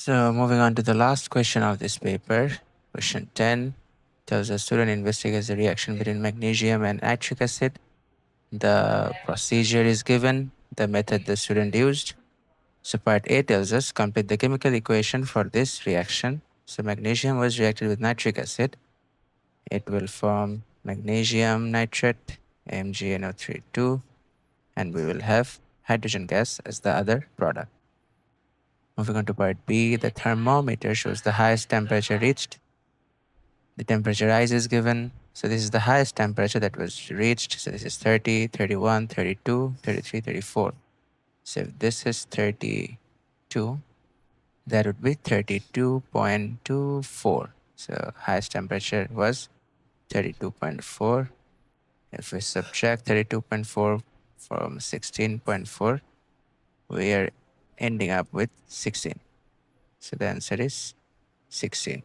So moving on to the last question of this paper, question 10 tells a student investigates the reaction between magnesium and nitric acid. The procedure is given, the method the student used. So part A tells us complete the chemical equation for this reaction. So magnesium was reacted with nitric acid. It will form magnesium nitrate, MgNO3 2, and we will have hydrogen gas as the other product. Moving on to part B, the thermometer shows the highest temperature reached. The temperature rise is given. So this is the highest temperature that was reached. So this is 30, 31, 32, 33, 34. So if this is 32, that would be 32.24. So highest temperature was 32.4. If we subtract 32.4 from 16.4, we are ending up with 16. So the answer is 16.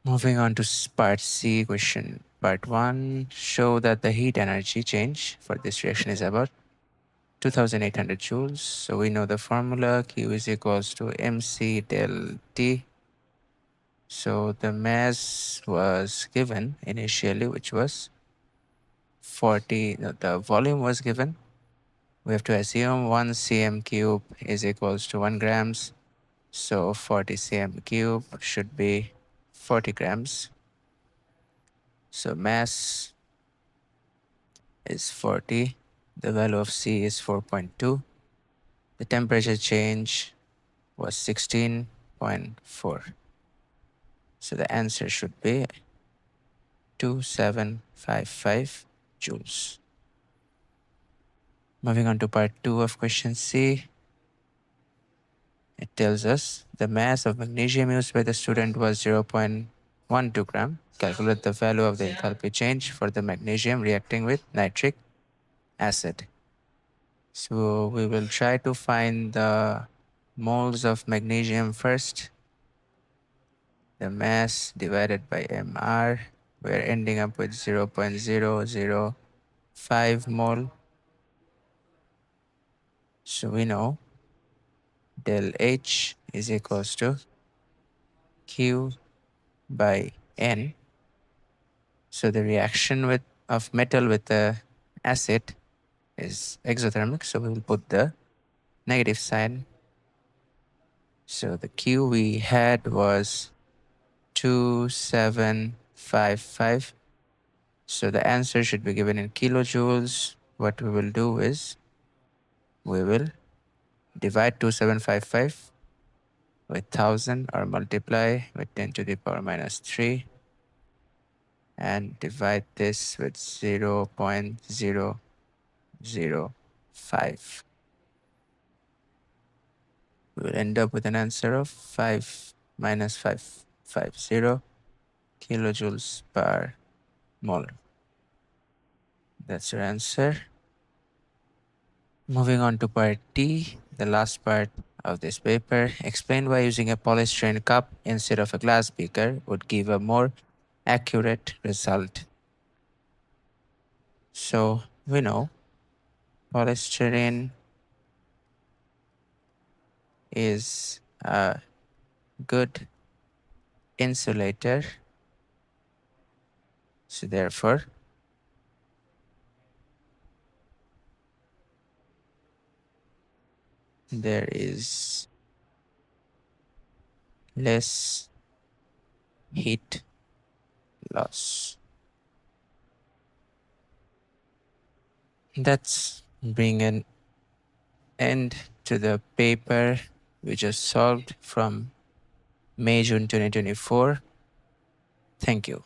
Moving on to part C question. Part 1, show that the heat energy change for this reaction is about 2800 joules. So we know the formula, Q is equals to mc del T. So the mass was given initially, which was 40, no, the volume was given. We have to assume 1 cm cube is equals to 1 grams. So 40 cm cube should be 40 grams. So mass is 40. The value of C is 4.2. The temperature change was 16.4. So the answer should be 2755 joules. Moving on to part 2 of question C. It tells us the mass of magnesium used by the student was 0.12 gram. Calculate the value of the enthalpy change for the magnesium reacting with nitric acid. So we will try to find the moles of magnesium first. The mass divided by mR. We're ending up with 0.005 mole. So we know del H is equals to Q by N. So the reaction of metal with the acid is exothermic. So we will put the negative sign. So the Q we had was 2755. So the answer should be given in kilojoules. What we will do is we will divide 2755 with 1000 or multiply with 10 to the power minus 3 and divide this with 0.005. We will end up with an answer of 5 minus 550 kilojoules per mole. That's your answer. Moving on to part D, the last part of this paper. Explain why using a polystyrene cup instead of a glass beaker would give a more accurate result. So we know polystyrene is a good insulator. So therefore, there is less heat loss. That's bring an end to the paper we just solved from May, June 2024. Thank you.